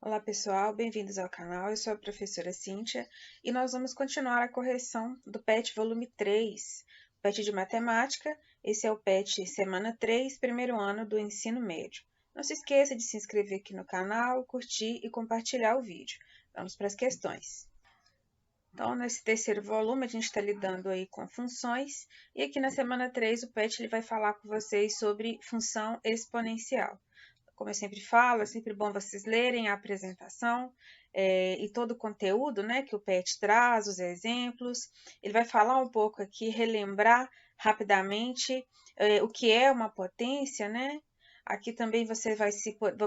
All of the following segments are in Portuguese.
Olá pessoal, bem-vindos ao canal, eu sou a professora Cíntia e nós vamos continuar a correção do PET volume 3, PET de Matemática. Esse é o PET semana 3, primeiro ano do ensino médio. Não se esqueça de se inscrever aqui no canal, curtir e compartilhar o vídeo. Vamos para as questões. Então, nesse terceiro volume, a gente está lidando aí com funções, e aqui na semana 3 o PET ele vai falar com vocês sobre função exponencial. Como eu sempre falo, é sempre bom vocês lerem a apresentação e todo o conteúdo, né, que o PET traz, os exemplos. Ele vai falar um pouco aqui, relembrar rapidamente o que é uma potência, né? Aqui também você vai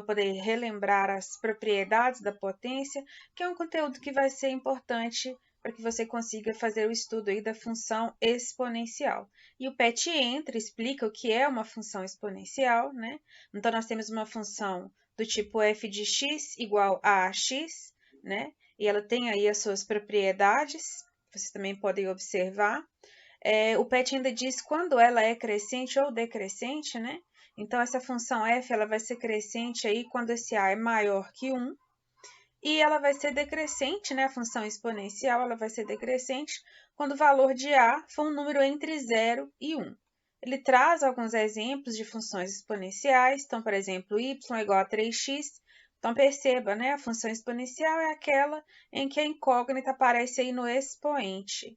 poder relembrar as propriedades da potência, que é um conteúdo que vai ser importante para que você consiga fazer o estudo aí da função exponencial. E o PET entra, explica o que é uma função exponencial, né? Então, nós temos uma função do tipo f de x igual a x, né? E ela tem aí as suas propriedades, vocês também podem observar. O PET ainda diz quando ela é crescente ou decrescente, né? Então, essa função f ela vai ser crescente aí quando esse a é maior que 1, e ela vai ser decrescente, né? A função exponencial ela vai ser decrescente quando o valor de a for um número entre 0 e 1. Ele traz alguns exemplos de funções exponenciais. Então, por exemplo, y igual a 3x. Então, perceba, né? A função exponencial é aquela em que a incógnita aparece aí no expoente.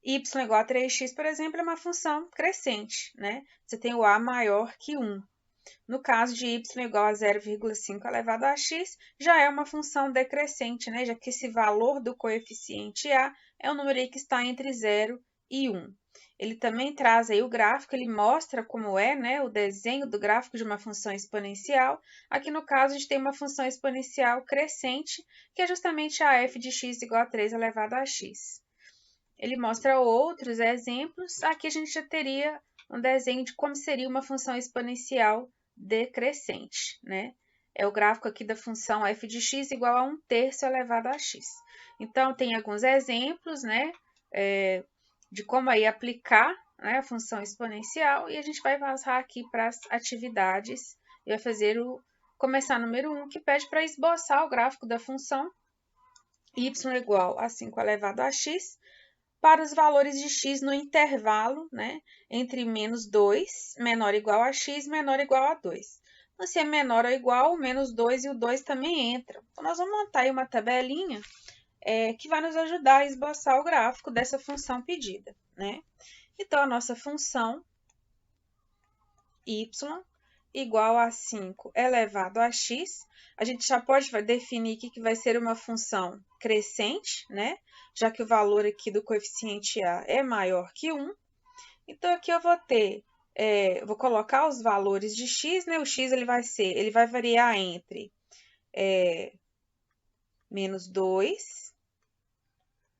Y igual a 3x, por exemplo, é uma função crescente, né? Você tem o a maior que 1. No caso de y igual a 0,5 elevado a x, já é uma função decrescente, né? Já que esse valor do coeficiente a é um número aí que está entre 0 e 1. Ele também traz aí o gráfico, ele mostra como é, né, o desenho do gráfico de uma função exponencial. Aqui no caso a gente tem uma função exponencial crescente, que é justamente a f de x igual a 3 elevado a x. Ele mostra outros exemplos. Aqui a gente já teria um desenho de como seria uma função exponencial decrescente, né? É o gráfico aqui da função f de x igual a 1/3 elevado a x. Então, tem alguns exemplos, né, de como aí aplicar, né, a função exponencial, e a gente vai passar aqui para as atividades e vai começar número 1, que pede para esboçar o gráfico da função y igual a 5 elevado a x, para os valores de x no intervalo, né, entre menos 2, menor ou igual a x, menor ou igual a 2. Então, se é menor ou igual, o menos 2 e o 2 também entram. Então, nós vamos montar aí uma tabelinha que vai nos ajudar a esboçar o gráfico dessa função pedida, né? Então, a nossa função y igual a 5 elevado a x, a gente já pode definir que vai ser uma função crescente, né? Já que o valor aqui do coeficiente a é maior que 1. Então, aqui eu vou ter, vou colocar os valores de x, né? O x ele vai variar entre menos 2,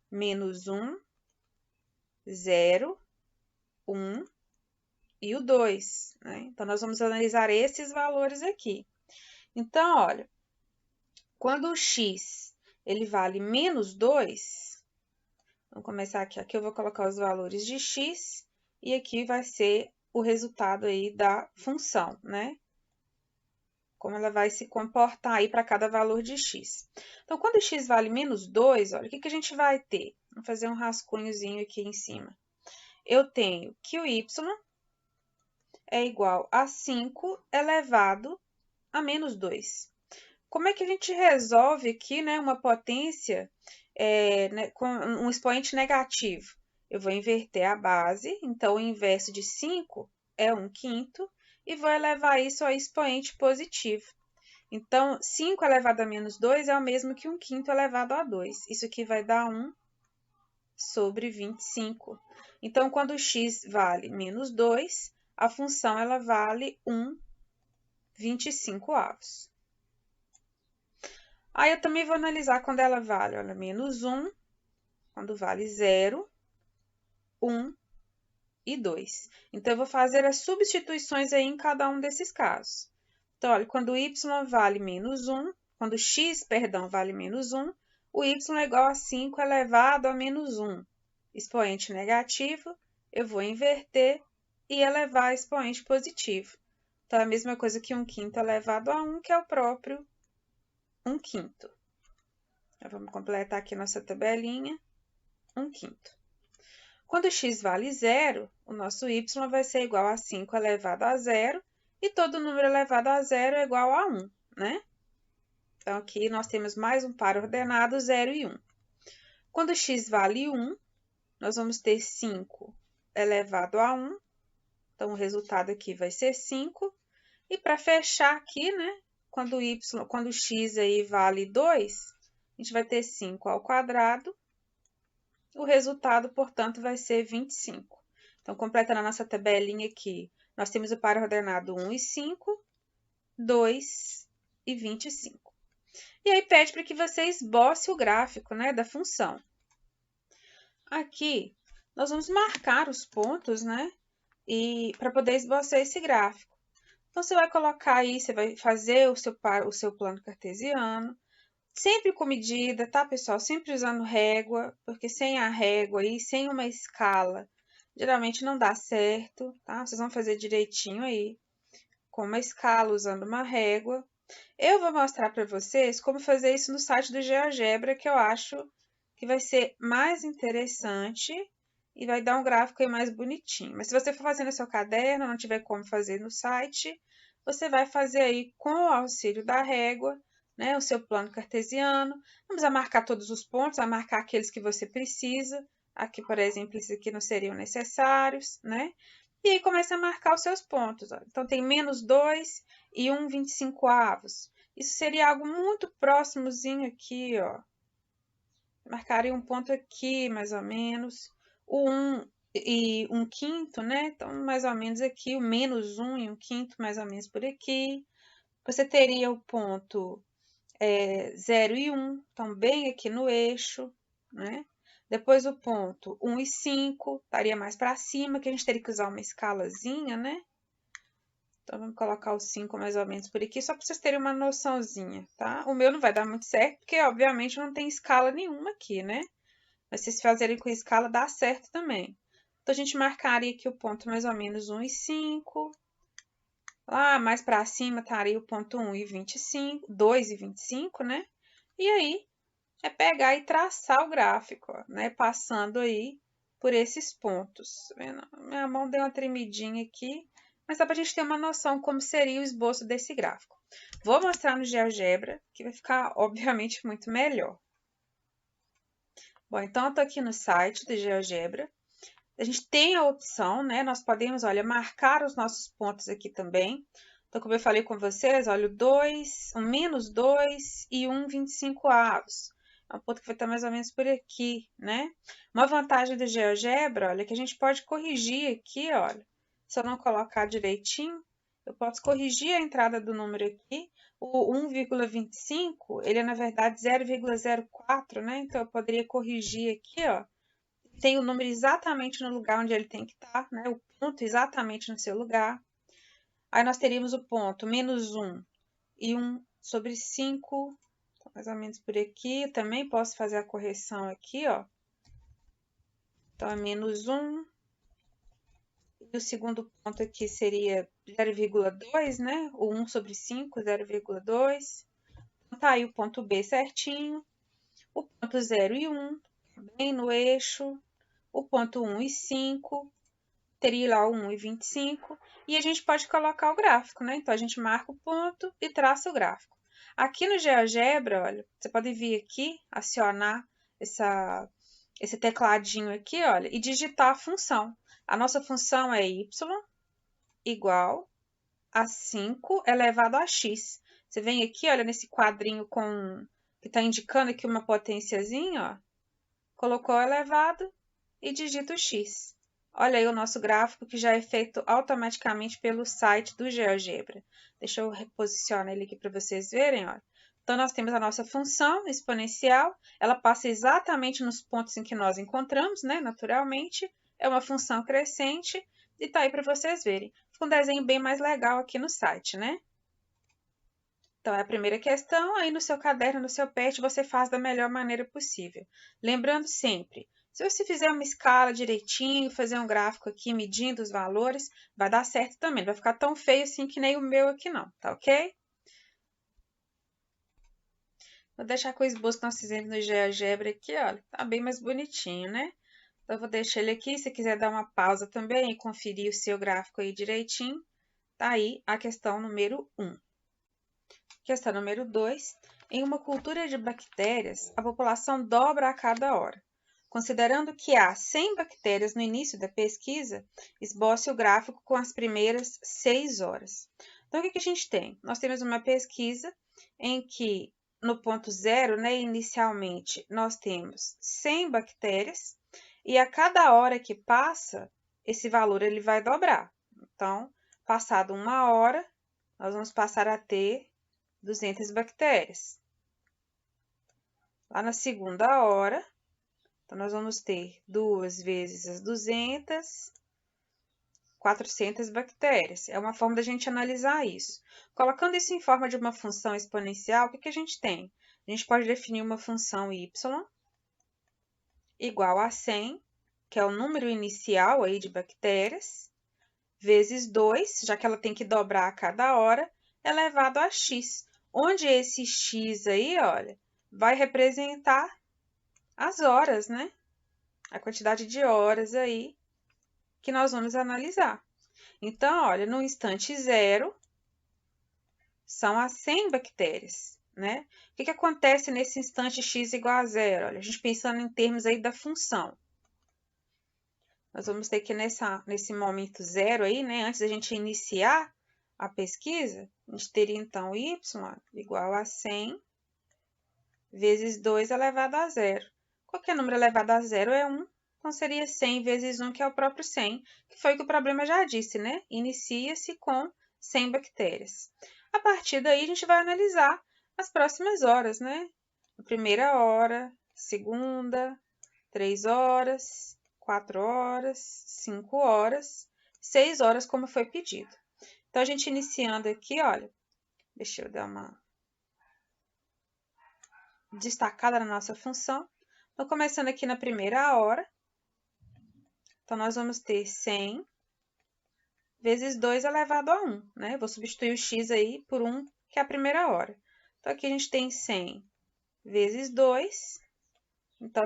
menos 1, 0, 1 e o 2, né? Então, nós vamos analisar esses valores aqui. Então, olha, quando o x ele vale menos 2, vamos começar aqui. Aqui eu vou colocar os valores de x e aqui vai ser o resultado aí da função, né? Como ela vai se comportar aí para cada valor de x. Então, quando o x vale menos 2, olha, o que a gente vai ter? Vou fazer um rascunhozinho aqui em cima. Eu tenho que o y é igual a 5 elevado a menos 2. Como é que a gente resolve aqui, né, uma potência com um expoente negativo? Eu vou inverter a base, então o inverso de 5 é 1/5, e vou elevar isso ao expoente positivo. Então, 5 elevado a menos 2 é o mesmo que 1/5 elevado a 2. Isso aqui vai dar 1 sobre 25. Então, quando o x vale menos 2, a função ela vale 1/25. Aí eu também vou analisar quando ela vale, olha, menos 1, quando vale 0, 1 e 2. Então, eu vou fazer as substituições aí em cada um desses casos. Então, olha, quando y vale menos 1, quando x, perdão, vale menos 1, o y é igual a 5 elevado a menos 1. Expoente negativo, eu vou inverter, e elevar a expoente positivo. Então, é a mesma coisa que 1/5 elevado a 1, que é o próprio 1/5. Então, vamos completar aqui nossa tabelinha. 1/5. Quando x vale 0, o nosso y vai ser igual a 5 elevado a 0, e todo número elevado a 0 é igual a 1, né? Então, aqui nós temos mais um par ordenado, 0 e 1. Quando x vale 1, nós vamos ter 5 elevado a 1. Então, o resultado aqui vai ser 5. E para fechar aqui, né? Quando x aí vale 2, a gente vai ter 5 ao quadrado. O resultado, portanto, vai ser 25. Então, completando a nossa tabelinha aqui, nós temos o par ordenado 1 e 5, 2 e 25. E aí, pede para que você esboce o gráfico, né, da função. Aqui, nós vamos marcar os pontos, né, para poder esboçar esse gráfico. Então, você vai colocar aí, você vai fazer o seu plano cartesiano, sempre com medida, tá, pessoal? Sempre usando régua, porque sem a régua aí, sem uma escala, geralmente não dá certo, tá? Vocês vão fazer direitinho aí, com uma escala, usando uma régua. Eu vou mostrar para vocês como fazer isso no site do GeoGebra, que eu acho que vai ser mais interessante e vai dar um gráfico aí mais bonitinho. Mas se você for fazer no seu caderno, não tiver como fazer no site, você vai fazer aí com o auxílio da régua, né, o seu plano cartesiano. Vamos marcar todos os pontos, a marcar aqueles que você precisa. Aqui, por exemplo, esses aqui não seriam necessários, né? E aí começa a marcar os seus pontos. Ó. Então, tem -2 e 1/25. Isso seria algo muito próximozinho aqui, ó. Marcaria um ponto aqui, mais ou menos. O 1 e 1/5, né? Então, mais ou menos aqui. O -1 e 1/5, mais ou menos por aqui. Você teria o ponto 0 e 1, então bem aqui no eixo, né? Depois o ponto 1 e 5, estaria mais para cima, que a gente teria que usar uma escalazinha, né? Então, vamos colocar o 5 mais ou menos por aqui, só para vocês terem uma noçãozinha, tá? O meu não vai dar muito certo, porque, obviamente, não tem escala nenhuma aqui, né? Mas se vocês fazerem com escala, dá certo também. Então, a gente marcaria aqui o ponto mais ou menos 1 e 5. Lá mais para cima estaria o ponto 1 e 25, 2 e 25, né? E aí, é pegar e traçar o gráfico, ó, né? Passando aí por esses pontos. Tá vendo? Minha mão deu uma tremidinha aqui, mas dá para a gente ter uma noção como seria o esboço desse gráfico. Vou mostrar no GeoGebra, que vai ficar, obviamente, muito melhor. Bom, então eu tô aqui no site do GeoGebra. A gente tem a opção, né? Nós podemos, olha, marcar os nossos pontos aqui também. Então, como eu falei com vocês, olha, o -2 e 1/25. É um ponto que vai estar mais ou menos por aqui, né? Uma vantagem do GeoGebra, olha, que a gente pode corrigir aqui, olha. Se eu não colocar direitinho, eu posso corrigir a entrada do número aqui. O 1,25, ele é, na verdade, 0,04, né? Então, eu poderia corrigir aqui, ó. Tem o número exatamente no lugar onde ele tem que estar, né? O ponto exatamente no seu lugar. Aí nós teríamos o ponto -1 e 1/5, mais ou menos por aqui. Eu também posso fazer a correção aqui, ó. Então, é -1. E o segundo ponto aqui seria 0,2, né? O 1/5, 0,2. Então, tá aí o ponto B certinho. O ponto 0 e 1, bem no eixo. O ponto 1 e 5, teria lá o 1 e 25, e a gente pode colocar o gráfico, né? Então, a gente marca o ponto e traça o gráfico. Aqui no GeoGebra, olha, você pode vir aqui, acionar esse tecladinho aqui, olha, e digitar a função. A nossa função é y igual a 5 elevado a x. Você vem aqui, olha, nesse quadrinho que está indicando aqui uma potênciazinha, ó, colocou elevado e digita o x. Olha aí o nosso gráfico que já é feito automaticamente pelo site do GeoGebra. Deixa eu reposicionar ele aqui para vocês verem, ó. Então, nós temos a nossa função exponencial, ela passa exatamente nos pontos em que nós encontramos, né, naturalmente. É uma função crescente e tá aí para vocês verem. Fica um desenho bem mais legal aqui no site, né? Então, é a primeira questão, aí no seu caderno, no seu PET, você faz da melhor maneira possível. Lembrando sempre Se você fizer uma escala direitinho, fazer um gráfico aqui medindo os valores, vai dar certo também. Não vai ficar tão feio assim que nem o meu aqui não, tá ok? Vou deixar com o esboço que nós fizemos no GeoGebra aqui, olha. Tá bem mais bonitinho, né? Então, eu vou deixar ele aqui. Se quiser dar uma pausa também e conferir o seu gráfico aí direitinho, tá aí a questão número 1. Questão número 2. Em uma cultura de bactérias, a população dobra a cada hora. Considerando que há 100 bactérias no início da pesquisa, esboce o gráfico com as primeiras 6 horas. Então, o que a gente tem? Nós temos uma pesquisa em que, no ponto 0, né, inicialmente, nós temos 100 bactérias, e a cada hora que passa, esse valor ele vai dobrar. Então, passado 1 hora, nós vamos passar a ter 200 bactérias. Lá na segunda hora, então, nós vamos ter 2 vezes as 200, 400 bactérias. É uma forma da gente analisar isso. Colocando isso em forma de uma função exponencial, o que a gente tem? A gente pode definir uma função y igual a 100, que é o número inicial aí de bactérias, vezes 2, já que ela tem que dobrar a cada hora, elevado a x, onde esse x aí, olha, vai representar as horas, né? A quantidade de horas aí que nós vamos analisar. Então, olha, no instante 0, são as 100 bactérias, né? O que acontece nesse instante x igual a 0? Olha, a gente pensando em termos aí da função. Nós vamos ter que nesse momento 0 aí, né? Antes da gente iniciar a pesquisa, a gente teria então y igual a 100 vezes 2 elevado a 0. Qualquer número elevado a 0 é 1, então seria 100 vezes 1, que é o próprio 100, que foi o que o problema já disse, né? Inicia-se com 100 bactérias. A partir daí, a gente vai analisar as próximas horas, né? A primeira hora, segunda, 3 horas, 4 horas, 5 horas, 6 horas, como foi pedido. Então, a gente iniciando aqui, olha, deixa eu dar uma destacada na nossa função. Então, começando aqui na primeira hora, então, nós vamos ter 100 vezes 2 elevado a 1, né? Vou substituir o x aí por 1, que é a primeira hora. Então, aqui a gente tem 100 vezes 2. Então,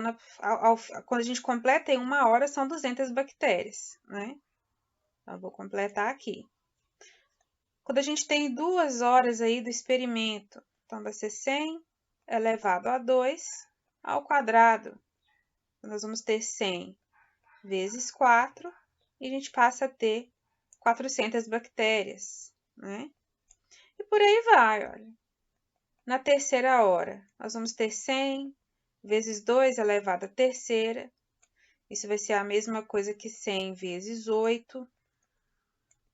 quando a gente completa em 1 hora, são 200 bactérias, né? Então, eu vou completar aqui. Quando a gente tem 2 horas aí do experimento, então vai ser 100 elevado a 2 ao quadrado. Então, nós vamos ter 100 vezes 4 e a gente passa a ter 400 bactérias, né? E por aí vai, olha. Na terceira hora, nós vamos ter 100 vezes 2 elevado à terceira. Isso vai ser a mesma coisa que 100 vezes 8.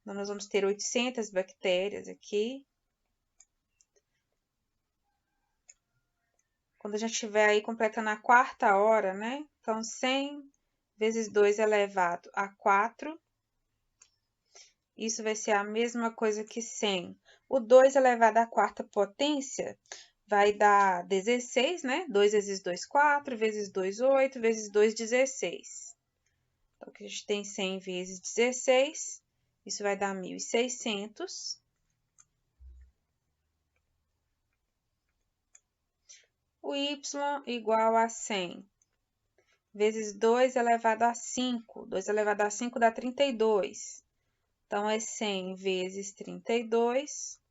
Então, nós vamos ter 800 bactérias aqui. Quando a gente estiver aí completando a quarta hora, né? Então, 100 vezes 2 elevado a 4. Isso vai ser a mesma coisa que 100. O 2 elevado à quarta potência vai dar 16, né? 2 vezes 2, 4, vezes 2, 8, vezes 2, 16. Então, aqui a gente tem 100 vezes 16, isso vai dar 1.600. O y igual a 100 vezes 2 elevado a 5. 2 elevado a 5 dá 32. Então, é 100 vezes 32.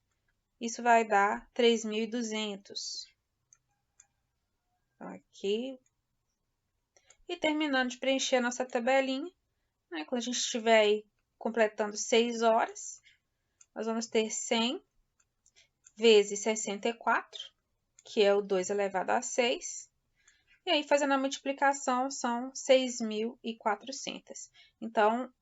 Isso vai dar 3.200. Então, aqui. E terminando de preencher a nossa tabelinha, né? Quando a gente estiver aí completando 6 horas, nós vamos ter 100 vezes 64, que é o 2 elevado a 6. E aí, fazendo a multiplicação, são 6.400. Então,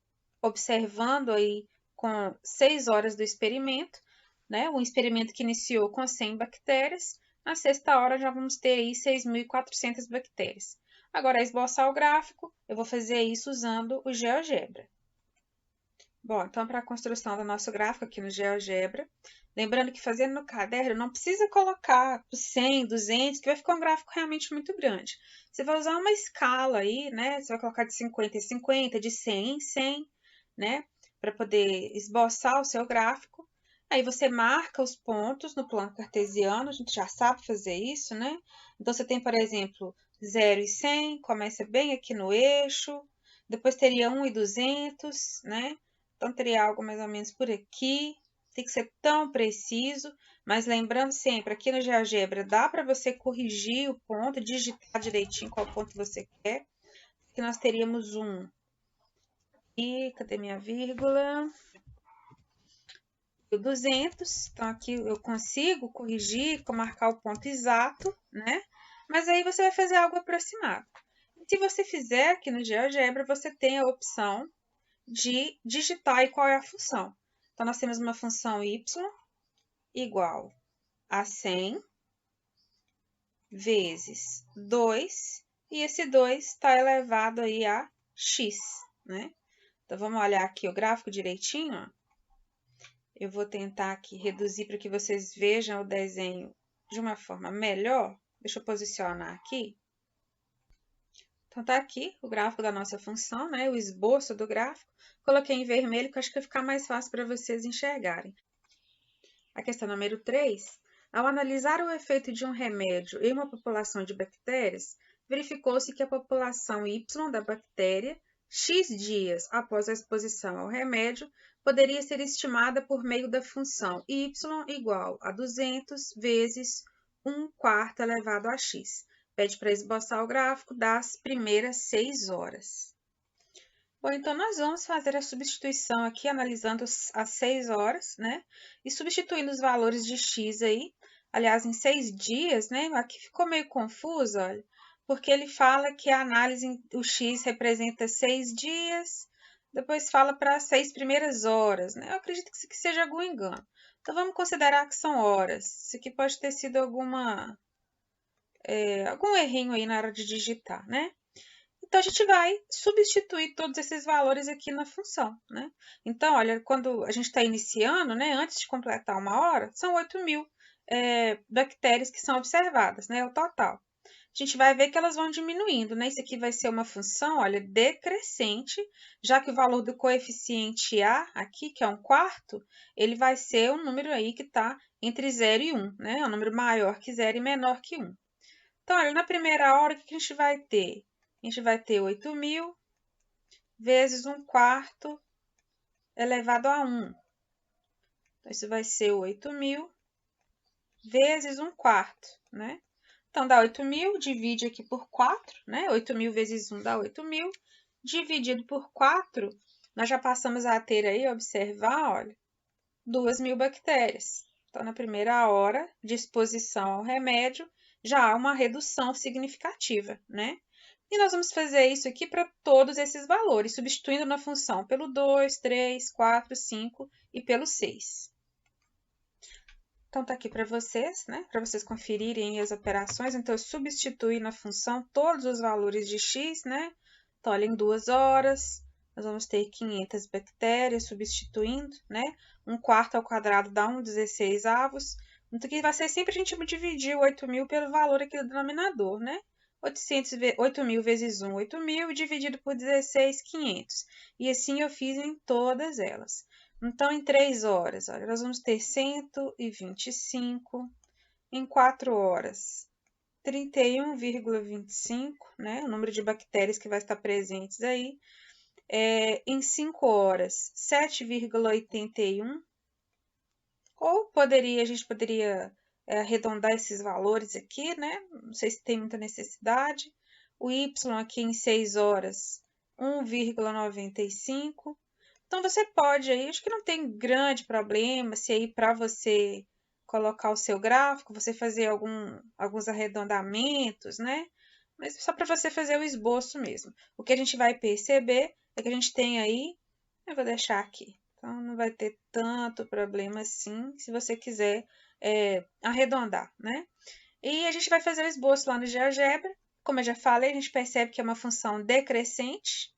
observando aí com 6 horas do experimento, né? Um experimento que iniciou com 100 bactérias, na sexta hora já vamos ter aí 6.400 bactérias. Agora, esboçar o gráfico, eu vou fazer isso usando o GeoGebra. Bom, então para a construção do nosso gráfico aqui no GeoGebra, lembrando que fazendo no caderno não precisa colocar 100, 200, que vai ficar um gráfico realmente muito grande. Você vai usar uma escala aí, né? Você vai colocar de 50 em 50, de 100 em 100, né? Para poder esboçar o seu gráfico. Aí você marca os pontos no plano cartesiano, a gente já sabe fazer isso, né? Então você tem, por exemplo, 0 e 100, começa bem aqui no eixo, depois teria 1 e 200, né? Então, teria algo mais ou menos por aqui. Tem que ser tão preciso, mas lembrando sempre, aqui no GeoGebra dá para você corrigir o ponto, digitar direitinho qual ponto você quer. Aqui nós teríamos um. E cadê minha vírgula? O 200. Então, aqui eu consigo corrigir, marcar o ponto exato, né? Mas aí você vai fazer algo aproximado. Se você fizer aqui no GeoGebra, você tem a opção de digitar e qual é a função. Então, nós temos uma função y igual a 100 vezes 2, e esse 2 está elevado aí a x, né? Então, vamos olhar aqui o gráfico direitinho, ó. Eu vou tentar aqui reduzir para que vocês vejam o desenho de uma forma melhor. Deixa eu posicionar aqui. Então, tá aqui o gráfico da nossa função, né? O esboço do gráfico. Coloquei em vermelho, que acho que vai ficar mais fácil para vocês enxergarem. A questão número 3. Ao analisar o efeito de um remédio em uma população de bactérias, verificou-se que a população Y da bactéria, X dias após a exposição ao remédio, poderia ser estimada por meio da função Y igual a 200 vezes 1/4 elevado a X. Pede para esboçar o gráfico das primeiras 6 horas. Bom, então nós vamos fazer a substituição aqui, analisando as 6 horas, né? E substituindo os valores de x aí. Aliás, em 6 dias, né? Aqui ficou meio confuso, olha, porque ele fala que a análise, o x representa 6 dias, depois fala para as 6 primeiras horas, né? Eu acredito que isso aqui seja algum engano. Então, vamos considerar que são horas. Isso aqui pode ter sido algum errinho aí na hora de digitar, né? Então, a gente vai substituir todos esses valores aqui na função, né? Então, olha, quando a gente está iniciando, né, antes de completar 1 hora, são 8.000 bactérias que são observadas, né, o total. A gente vai ver que elas vão diminuindo, né? Isso aqui vai ser uma função, olha, decrescente, já que o valor do coeficiente A aqui, que é 1/4, ele vai ser um número aí que está entre 0 e 1, né? É um número maior que 0 e menor que 1. Então, olha, na primeira hora, o que a gente vai ter? A gente vai ter 8.000 vezes 1/4 elevado a 1. Então, isso vai ser 8.000 vezes 1/4, né? Então, dá 8.000, divide aqui por 4, né? 8.000 vezes 1 dá 8.000. Dividido por 4, nós já passamos a ter aí, observar, olha, 2.000 bactérias. Então, na primeira hora de exposição ao remédio, já há uma redução significativa, né? E nós vamos fazer isso aqui para todos esses valores, substituindo na função pelo 2, 3, 4, 5 e pelo 6. Então, tá aqui para vocês, né? Para vocês conferirem as operações. Então, eu substituí na função todos os valores de x, né? Então, olha, em 2 horas, nós vamos ter 500 bactérias substituindo, né? 1/4 ao quadrado dá 1/16. Então, aqui vai ser sempre a gente dividir o 8.000 pelo valor aqui do denominador, né? 8.000 vezes 1, 8.000, dividido por 16, 500. E assim eu fiz em todas elas. Então, em 3 horas, olha, nós vamos ter 125. Em 4 horas, 31,25, né? O número de bactérias que vai estar presentes aí. Em 5 horas, 7,81. Ou a gente poderia arredondar esses valores aqui, né? Não sei se tem muita necessidade. O y aqui em 6 horas, 1,95. Então, você pode aí, acho que não tem grande problema se aí para você colocar o seu gráfico, você fazer alguns arredondamentos, né? Mas só para você fazer o esboço mesmo. O que a gente vai perceber é que a gente tem aí, eu vou deixar aqui. Então, não vai ter tanto problema assim, se você quiser arredondar, né? E a gente vai fazer o esboço lá no GeoGebra. Como eu já falei, a gente percebe que é uma função decrescente.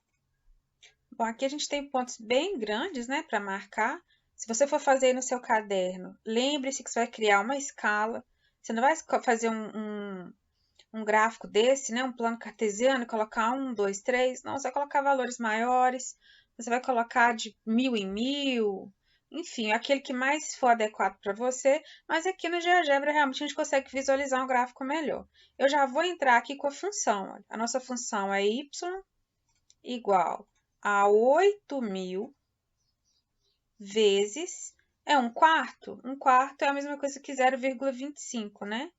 Bom, aqui a gente tem pontos bem grandes, né, para marcar. Se você for fazer aí no seu caderno, lembre-se que você vai criar uma escala. Você não vai fazer um gráfico desse, né, um plano cartesiano, e colocar 1, 2, 3. Não, você vai colocar valores maiores. Você vai colocar de 1000 em 1000. Enfim, aquele que mais for adequado para você. Mas aqui no GeoGebra, realmente, a gente consegue visualizar um gráfico melhor. Eu já vou entrar aqui com a função. Olha. A nossa função é y igual a 8.000 vezes, é 1/4. 1/4 é a mesma coisa que 0,25, né?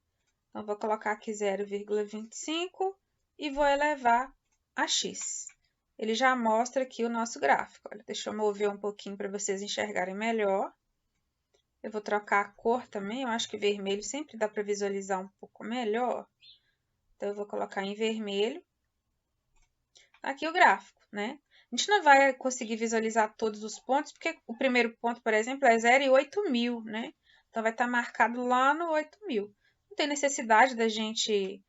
Então, vou colocar aqui 0,25 e vou elevar a x. Ele já mostra aqui o nosso gráfico. Olha, deixa eu mover um pouquinho para vocês enxergarem melhor. Eu vou trocar a cor também, eu acho que vermelho sempre dá para visualizar um pouco melhor. Então, eu vou colocar em vermelho. Aqui o gráfico, né? A gente não vai conseguir visualizar todos os pontos, porque o primeiro ponto, por exemplo, é 0 e 8.000, né? Então, vai estar marcado lá no 8.000. Não tem necessidade da gente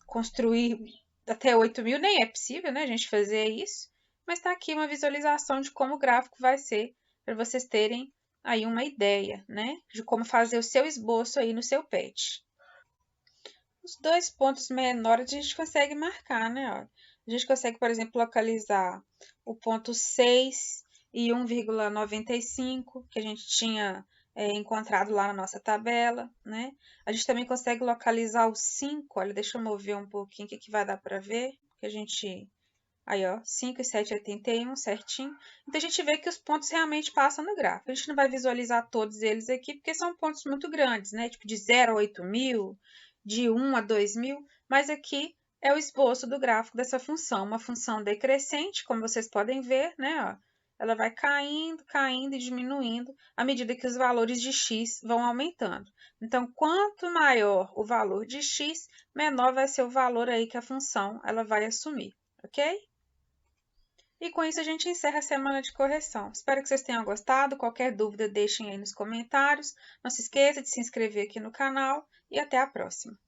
construir até 8.000, nem é possível, né, a gente fazer isso. Mas está aqui uma visualização de como o gráfico vai ser, para vocês terem aí uma ideia, né, de como fazer o seu esboço aí no seu PET. Os dois pontos menores a gente consegue marcar, né? Ó. A gente consegue, por exemplo, localizar o ponto 6 e 1,95, que a gente tinha encontrado lá na nossa tabela, né? A gente também consegue localizar o 5, olha, deixa eu mover um pouquinho, o que vai dar para ver, que a gente... Aí, ó, 5 e 7, 81, certinho. Então, a gente vê que os pontos realmente passam no gráfico. A gente não vai visualizar todos eles aqui, porque são pontos muito grandes, né? Tipo, de 0 a 8.000, de 1 a 2.000. Mas aqui é o esboço do gráfico dessa função. Uma função decrescente, como vocês podem ver, né? Ó, ela vai caindo, caindo e diminuindo à medida que os valores de x vão aumentando. Então, quanto maior o valor de x, menor vai ser o valor aí que a função ela vai assumir, ok? E com isso a gente encerra a semana de correção. Espero que vocês tenham gostado. Qualquer dúvida, deixem aí nos comentários. Não se esqueça de se inscrever aqui no canal e até a próxima.